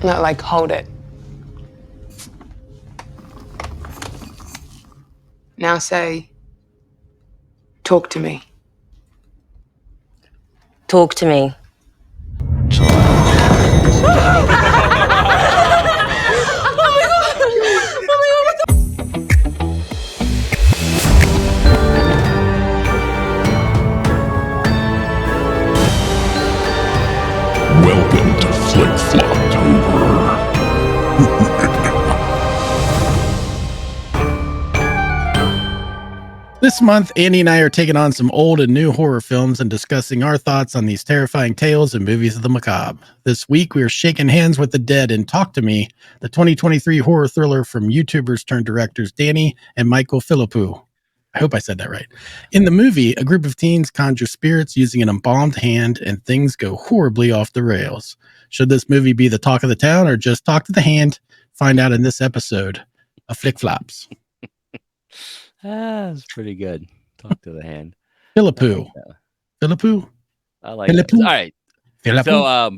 Not like hold it. Now say, talk to me. Talk to me. Welcome to FLICK FLOPTOBER. This month, Andy and I are taking on some old and new horror films and discussing our thoughts on these terrifying tales and movies of the macabre. This week, we are shaking hands with the dead in Talk to Me, the 2023 horror thriller from YouTubers turned directors Danny and Michael Philippou. I hope I said that right. In the movie, a group of teens conjure spirits using an embalmed hand, and things go horribly off the rails. Should this movie be the talk of the town or just talk to the hand? Find out in this episode of Flick Flops. That's pretty good. Talk to the hand. Philippou. Philippou? I like Philippou? that. All right. Philippou? So,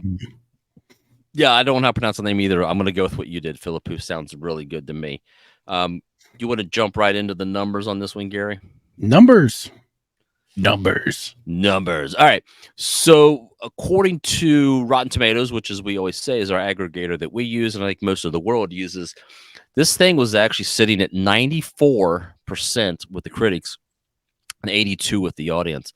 yeah, I don't know how to pronounce the name either. I'm going to go with what you did. Philippou sounds really good to me. You want to jump right into the numbers on this one, Gary? Numbers. All right. So according to Rotten Tomatoes, which, as we always say, is our aggregator that we use, and I think most of the world uses, this thing was actually sitting at 94% with the critics and 82% with the audience.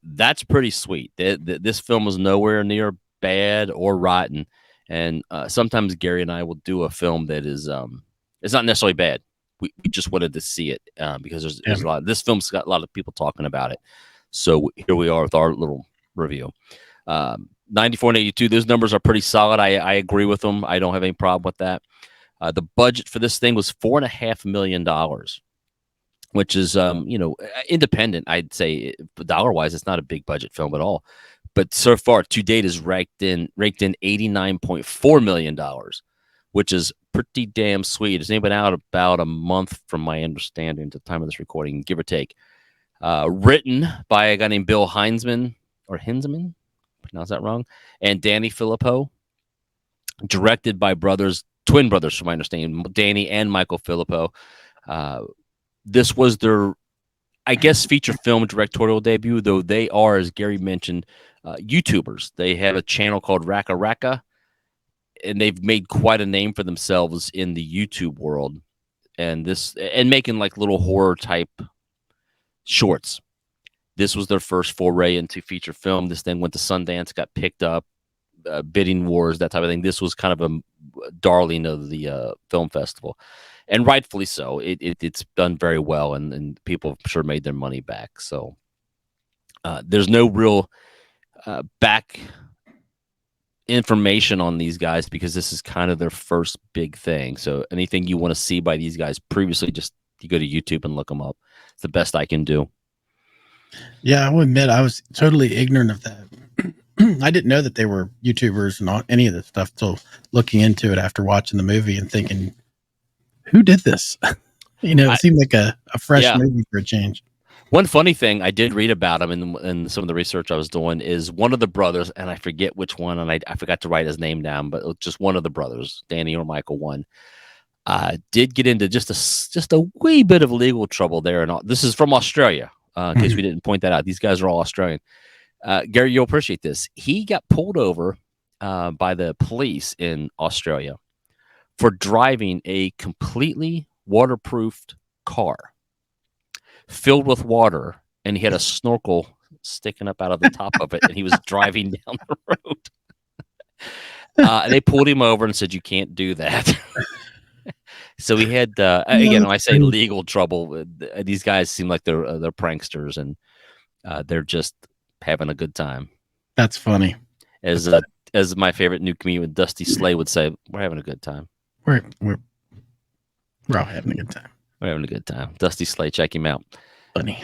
That's pretty sweet. This film was nowhere near bad or rotten. And sometimes Gary and I will do a film that is it's not necessarily bad. We just wanted to see it because there's a lot. This film's got a lot of people talking about it. So here we are with our little review. 94 and 82. Those numbers are pretty solid. I agree with them. I don't have any problem with that. The budget for this thing was $4.5 million, which is independent. I'd say dollar wise, it's not a big budget film at all. But so far to date is raked in $89.4 million, which is pretty damn sweet. It's only been out about a month from my understanding at the time of this recording, give or take. Written by a guy named Bill Heinzman, pronounce that wrong, and Danny Philippou. Directed by twin brothers, from my understanding, Danny and Michael Philippou. This was their, I guess, feature film directorial debut, though they are, as Gary mentioned, YouTubers. They have a channel called Raka Raka, and they've made quite a name for themselves in the YouTube world, and making like little horror type shorts. This was their first foray into feature film. This thing went to Sundance, got picked up, bidding wars, that type of thing. This was kind of a darling of the film festival, and rightfully so. It's done very well, and people have sure made their money back. So there's no real back information on these guys because this is kind of their first big thing. So anything you want to see by these guys previously, just you go to YouTube and look them up. It's the best I can do. Yeah, I will admit I was totally ignorant of that. I didn't know that they were YouTubers and any of this stuff till looking into it after watching the movie and thinking, who did this? It seemed like a fresh movie for a change. One funny thing I did read about him in some of the research I was doing is one of the brothers, and I forget which one, and I forgot to write his name down, but just one of the brothers, Danny or Michael, did get into just a wee bit of legal trouble there. And all. This is from Australia, in case we didn't point that out. These guys are all Australian. Gary, you'll appreciate this. He got pulled over by the police in Australia for driving a completely waterproofed car filled with water, and he had a snorkel sticking up out of the top of it, and he was driving down the road. They pulled him over and said, "You can't do that." So he had again, when I say legal trouble, these guys seem like they're pranksters, and they're just having a good time. That's funny. As my favorite new comedian Dusty Slay would say, we're having a good time. We're all having a good time. We're having a good time. Dusty Slay, check him out. Funny.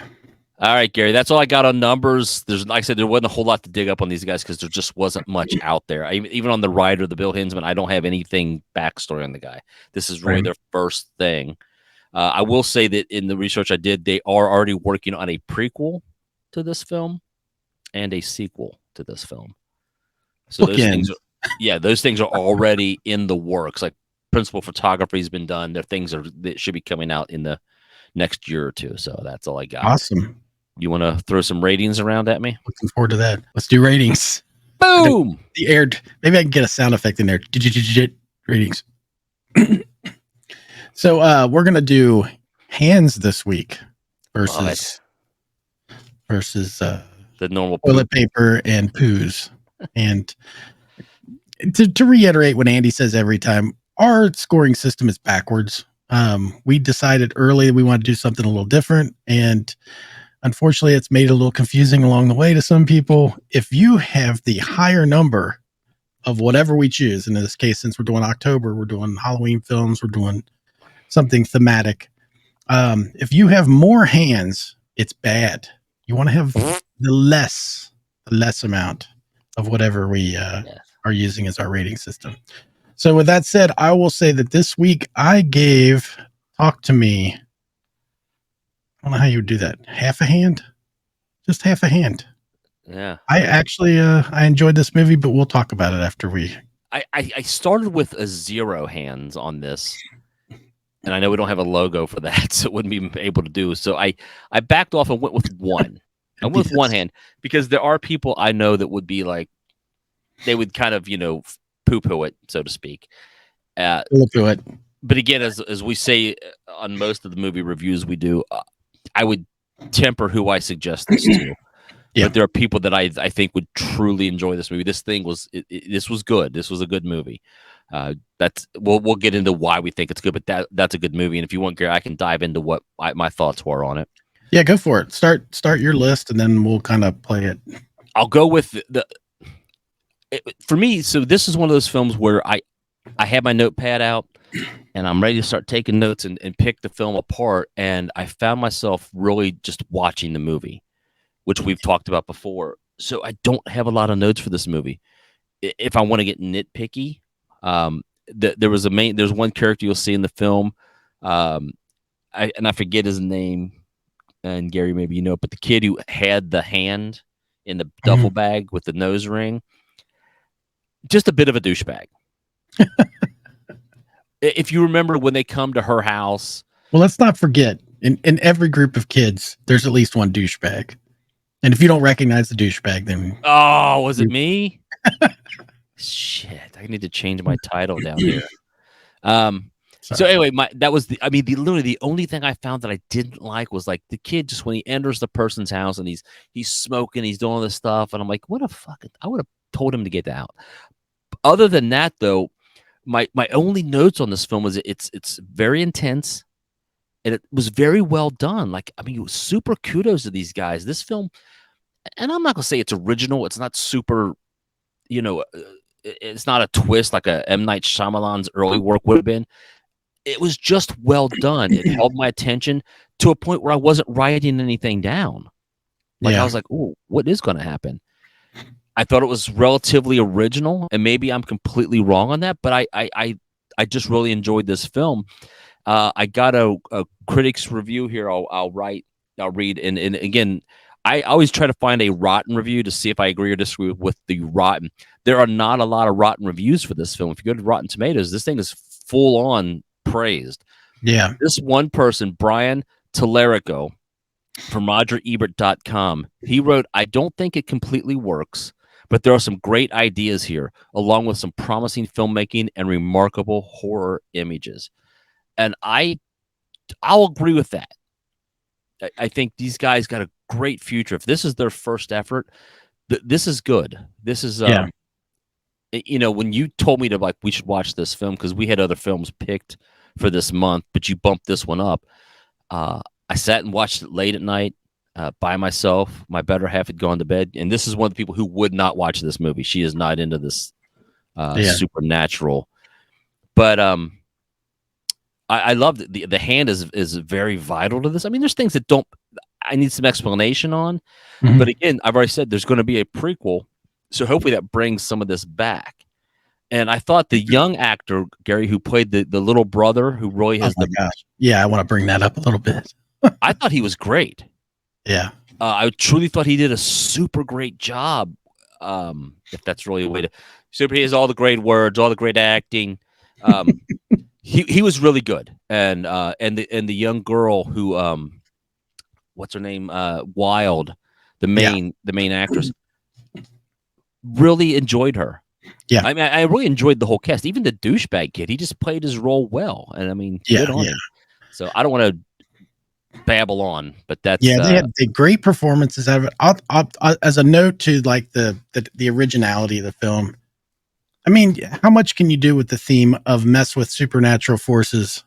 All right, Gary, that's all I got on numbers. Like I said, there wasn't a whole lot to dig up on these guys because there just wasn't much out there. Even on the writer, the Bill Heinzman, I don't have anything backstory on the guy. This is really their first thing. I will say that in the research I did, they are already working on a prequel to this film and a sequel to this film. So those things Yeah, those things are already in the works. Like principal photography has been done. There things that should be coming out in the next year or two. So that's all I got. Awesome. You want to throw some ratings around at me? Looking forward to that. Let's do ratings. Boom. The aired. Maybe I can get a sound effect in there. Ratings. So we're gonna do hands this week versus the normal toilet paper and poos. And to reiterate what Andy says every time, our scoring system is backwards. We decided early we want to do something a little different, and unfortunately, it's made it a little confusing along the way to some people. If you have the higher number of whatever we choose, and in this case, since we're doing October, we're doing Halloween films, we're doing something thematic. If you have more hands, it's bad. You want to have the less amount of whatever we are using as our rating system. So with that said, I will say that this week I gave Talk to Me. I don't know how you would do that. Half a hand? Just half a hand. Yeah. I actually I enjoyed this movie, but we'll talk about it after we. I started with a 0 hands on this. And I know we don't have a logo for that, so it wouldn't be able to do. So I backed off and went with 1. I went with 1 hand because there are people I know that would be like, they would kind of, poo-poo it, so to speak. We'll do it. But again, as we say on most of the movie reviews we do, I would temper who I suggest this to. Yeah. But there are people that I think would truly enjoy this movie. This thing was this was good. This was a good movie. We'll get into why we think it's good, but that's a good movie. And if you want, Gary, I can dive into what my thoughts were on it. Yeah, go for it. Start your list, and then we'll kind of play it. I'll go with for me. So this is one of those films where I have my notepad out and I'm ready to start taking notes and pick the film apart. And I found myself really just watching the movie, which we've talked about before. So I don't have a lot of notes for this movie. If I want to get nitpicky, there's one character you'll see in the film. I forget his name, and Gary, maybe you know, but the kid who had the hand in the duffel bag with the nose ring, just a bit of a douchebag. If you remember when they come to her house. Well, let's not forget, in every group of kids, there's at least one douchebag. And if you don't recognize the douchebag, then... Oh, was it me? Shit, I need to change my title down here. So anyway, literally the only thing I found that I didn't like was like the kid just when he enters the person's house and he's smoking, he's doing all this stuff, and I'm like, what a fucking... I would have told him to get out. Other than that, though, my only notes on this film was it's very intense, and it was very well done. Like, I mean, super kudos to these guys. This film, and I'm not gonna say it's original. It's not super, it's not a twist like a M. Night Shyamalan's early work would have been. It was just well done. It held my attention to a point where I wasn't writing anything down. Like, I was like, "Oh, what is going to happen?" I thought it was relatively original, and maybe I'm completely wrong on that, but I just really enjoyed this film. I got a critic's review here. I'll read, and again, I always try to find a rotten review to see if I agree or disagree with the rotten. There are not a lot of rotten reviews for this film. If you go to Rotten Tomatoes, this thing is full on praised. Yeah. This one person, Brian Tallarico from RogerEbert.com, he wrote, "I don't think it completely works, but there are some great ideas here, along with some promising filmmaking and remarkable horror images." And I'll agree with that. I think these guys got a great future. If this is their first effort, this is good. This is, when you told me to we should watch this film because we had other films picked for this month, but you bumped this one up. I sat and watched it late at night by myself. My better half had gone to bed, and this is one of the people who would not watch this movie. She is not into this supernatural, but I love that the hand is very vital to this. I mean, there's things that I need some explanation on, but again, I've already said there's going to be a prequel, so hopefully that brings some of this back. And I thought the young actor, Gary, who played the little brother, who really has gosh. Yeah, I want to bring that up a little bit. I thought he was great. Yeah. I truly thought he did a super great job. If that's really a way to Super. He has all the great words, all the great acting. He was really good, and the young girl who what's her name? Wild, the main actress. Really enjoyed her. Yeah. I mean, I really enjoyed the whole cast. Even the douchebag kid, he just played his role well, and I mean, good on him. So I don't want to babble on, but that's they had the great performances out of it. I'll, as a note to like the originality of the film. I mean, how much can you do with the theme of mess with supernatural forces,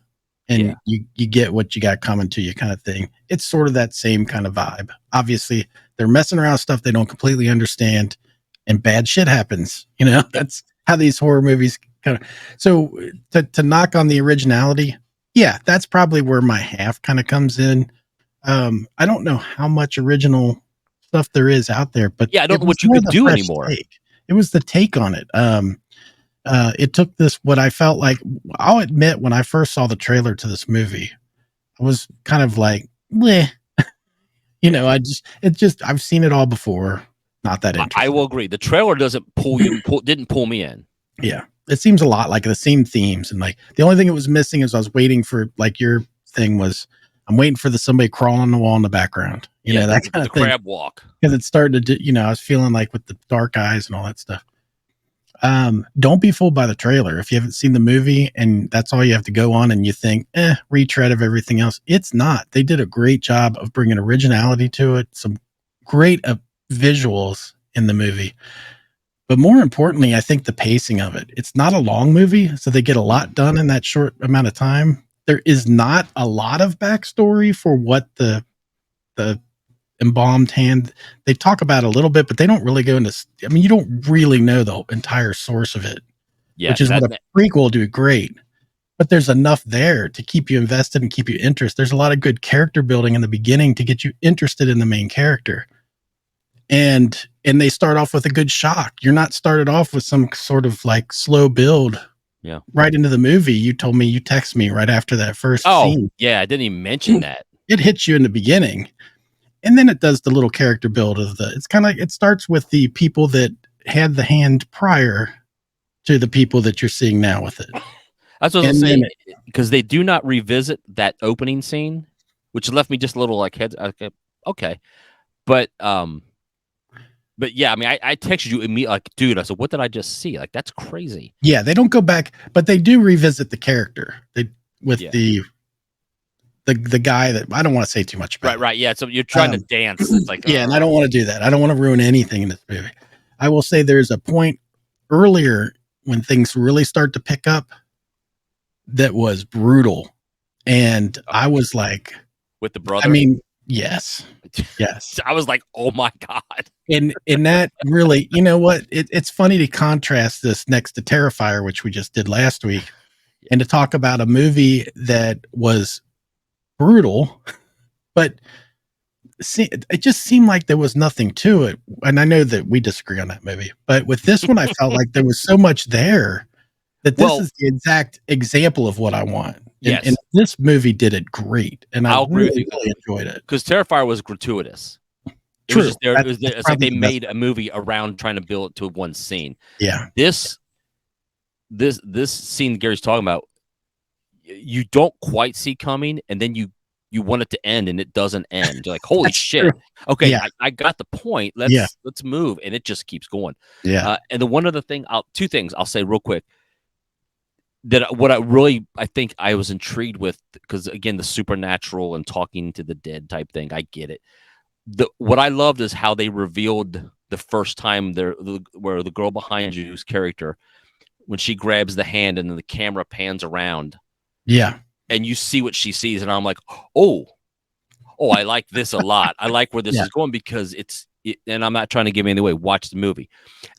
and you get what you got coming to you, kind of thing? It's sort of that same kind of vibe. Obviously, they're messing around with stuff they don't completely understand, and bad shit happens. You know, that's how these horror movies kind of. So to knock on the originality, yeah, that's probably where my half kind of comes in. I don't know how much original stuff there is out there, but I don't know what you could do anymore. It was the take on it. It took this, what I felt like, I'll admit, when I first saw the trailer to this movie, I was kind of like, bleh. You know, I've seen it all before. Not that interesting. I will agree. The trailer doesn't pull you, didn't pull me in. Yeah. It seems a lot like the same themes. And like the only thing it was missing is I was waiting for, like your thing was, I'm waiting for somebody crawling on the wall in the background. You know, that kind of thing. Crab walk. Because it started to, I was feeling like with the dark eyes and all that stuff. Don't be fooled by the trailer. If you haven't seen the movie and that's all you have to go on and you think, retread of everything else. It's not. They did a great job of bringing originality to it. Some great visuals in the movie. But more importantly, I think the pacing of it. It's not a long movie, so they get a lot done in that short amount of time. There is not a lot of backstory for what the embalmed hand. They talk about it a little bit, but they don't really go into. I mean, you don't really know the entire source of it, which is what a prequel will do great. But there's enough there to keep you invested and keep you interested. There's a lot of good character building in the beginning to get you interested in the main character. And they start off with a good shock. You're not started off with some sort of like slow build. Yeah. Right into the movie. You told me, you text me right after that first scene. Yeah, I didn't even mention that. It hits you in the beginning. And then it does the little character build of it's kind of like, it starts with the people that had the hand prior to the people that you're seeing now with it. That's what I was saying, because they do not revisit that opening scene, which left me just a little like heads. Okay. But yeah, I mean, I texted you immediately, like, dude, I said, what did I just see? Like, that's crazy. Yeah, they don't go back, but they do revisit the character. The guy that I don't want to say too much about. Right. Yeah. So you're trying to dance. It's like, and I don't want to do that. I don't want to ruin anything in this movie. I will say there's a point earlier when things really start to pick up that was brutal. And I was like, with the brother. I mean, yes. I was like, oh my God. And that really, you know what? It's funny to contrast this next to Terrifier, which we just did last week, and to talk about a movie that was brutal, but it just seemed like there was nothing to it. And I know that we disagree on that movie, but with this one, I felt like there was so much there that this is the exact example of what I want. Yes. And this movie did it great. And I really enjoyed it. Because Terrifier was gratuitous. True. It's like they made a movie around trying to build it to one scene. Yeah. This scene Gary's talking about, you don't quite see coming, and then you want it to end, and it doesn't end. You're like, holy shit. True. Okay, yeah. I got the point. Let's move, and it just keeps going. Yeah. And the one other thing, two things I'll say real quick. That what I think I was intrigued with, because again, the supernatural and talking to the dead type thing, I get it. What I loved is how they revealed the first time where the girl behind you's character, when she grabs the hand and then the camera pans around. Yeah. And you see what she sees, and I'm like, oh, I like this a lot. I like where this is going, because and I'm not trying to give anything away. Watch the movie.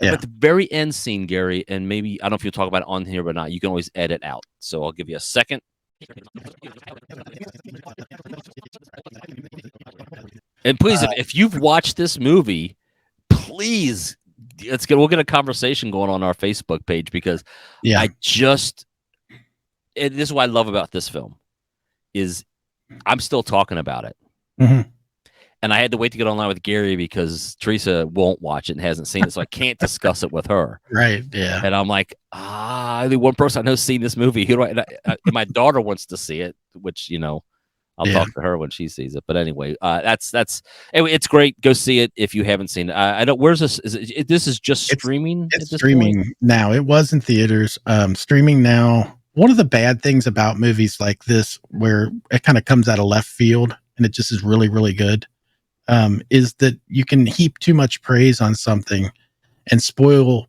Yeah. But the very end scene, Gary, and maybe, I don't know if you'll talk about it on here or not, you can always edit out. So I'll give you a second. And please, if you've watched this movie, please, we'll get a conversation going on our Facebook page, because this is what I love about this film, is I'm still talking about it. Mm-hmm. and I had to wait to get online with Gary because Teresa won't watch it and hasn't seen it, so I can't discuss it with her. Right. Yeah. And I'm like, only one person I know has seen this movie. Who do and my daughter wants to see it, which I'll talk to her when she sees it. But anyway, anyway, it's great. Go see it if you haven't seen it. I don't. Where's this? This is just streaming. It's streaming now. It was in theaters. Streaming now. One of the bad things about movies like this, where it kind of comes out of left field and it just is really, really good, is that you can heap too much praise on something and spoil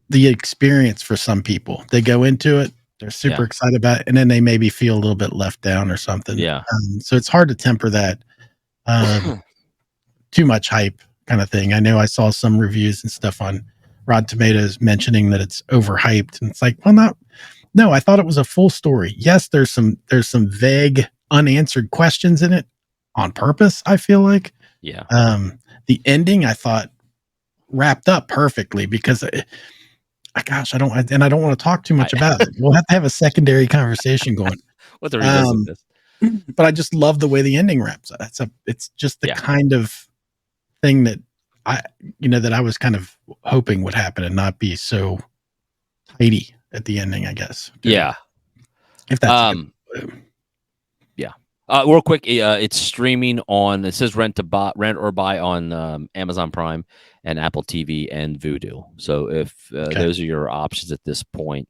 the experience for some people. They go into it, they're super excited about it, and then they maybe feel a little bit left down or something. Yeah. So it's hard to temper that too much hype kind of thing. I know I saw some reviews and stuff on Rotten Tomatoes mentioning that it's overhyped, and it's like, well, no, I thought it was a full story. Yes, there's some vague, unanswered questions in it on purpose, I feel like. Yeah. The ending I thought wrapped up perfectly because I don't want to talk too much about it. We'll have to have a secondary conversation going. What the reason this? But I just love the way the ending wraps up. It's just the kind of thing that I was kind of hoping would happen and not be so tidy at the ending, I guess. Yeah. If that's real quick, it's streaming on. It says rent or buy on Amazon Prime and Apple TV and Vudu. So if those are your options at this point,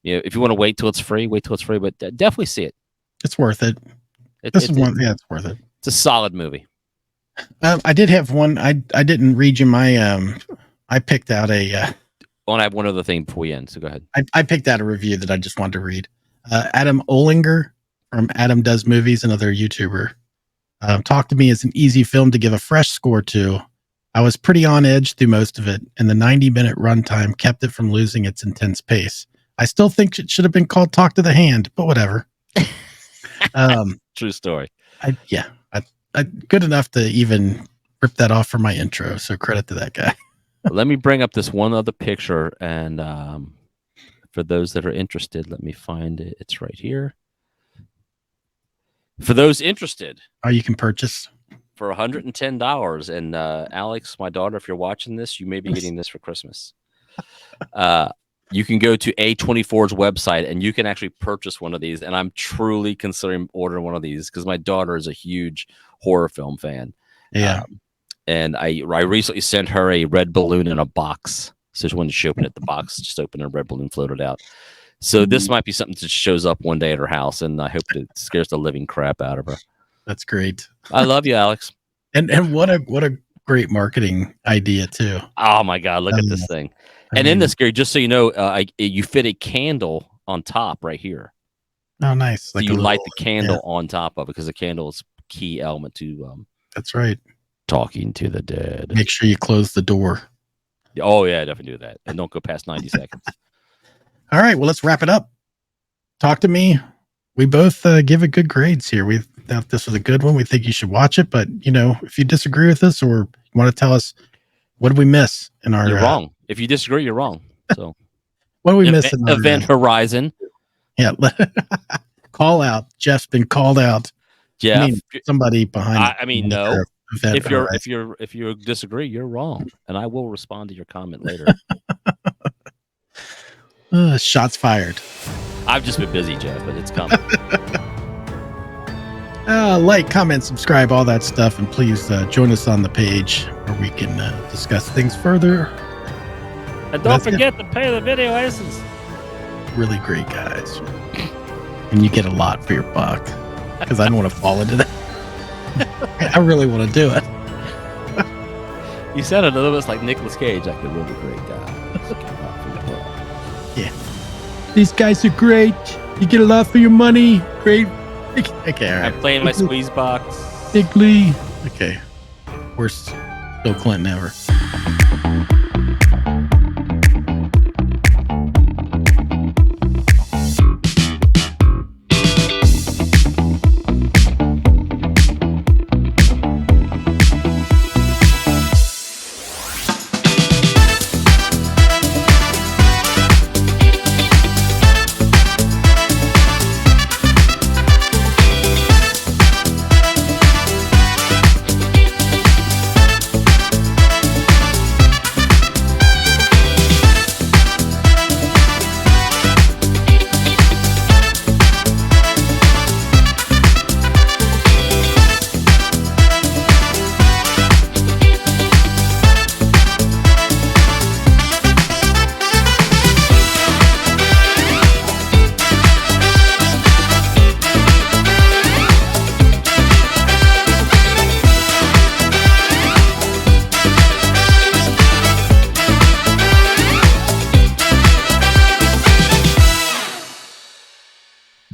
if you want to wait till it's free, wait till it's free. But definitely see it. It's worth it. It's worth it. It's a solid movie. I did have one. I didn't read you my. I picked out a. I have one other thing before we end. So go ahead. I picked out a review that I just wanted to read. Adam Olinger from Adam Does Movies, another YouTuber. Talk to Me is an easy film to give a fresh score to. I was pretty on edge through most of it, and the 90-minute runtime kept it from losing its intense pace. I still think it should have been called Talk to the Hand, but whatever. True story. I good enough to even rip that off for my intro, so credit to that guy. Let me bring up this one other picture, and for those that are interested, let me find it. It's right here. For those interested, you can purchase for $110. And Alex, my daughter, if you're watching this, you may be getting this for Christmas. You can go to A24's website and you can actually purchase one of these. And I'm truly considering ordering one of these because my daughter is a huge horror film fan. Yeah. And I recently sent her a red balloon in a box. So when she opened it, the box just opened and a red balloon floated out. So this might be something that shows up one day at her house, and I hope it scares the living crap out of her. That's great. I love you, Alex. And what a great marketing idea too. Oh my God, look at this thing. In this, Gary, just so you know, you fit a candle on top right here. Oh, nice. So you light the candle on top of it because the candle is a key element to that's right. Talking to the dead. Make sure you close the door. Oh yeah, definitely do that. And don't go past 90 seconds. All right, well, let's wrap it up. Talk to Me. We both give it good grades here. We thought this was a good one. We think you should watch it, but if you disagree with us or want to tell us what did we miss in our, you're wrong. If you disagree, you're wrong. So what did we miss in our Event Horizon? Yeah, call out. Jeff's been called out. Jeff, somebody behind. No. If you disagree, you're wrong, and I will respond to your comment later. Shots fired. I've just been busy, Jeff, but it's coming. Like, comment, subscribe, all that stuff, and please join us on the page where we can discuss things further. And don't forget to pay the video license. Really great guys, and you get a lot for your buck. Because I don't want to fall into that. I really want to do it. You sounded a little bit like Nicolas Cage, like the really great guy. Yeah. These guys are great. You get a lot for your money. Great. Okay, all right. I'm playing my squeeze box. Big Lee. Okay. Worst Bill Clinton ever.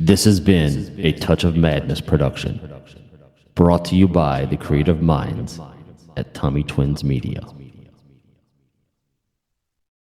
This has been a Touch of Madness production, brought to you by the creative minds at Tommy Twins Media.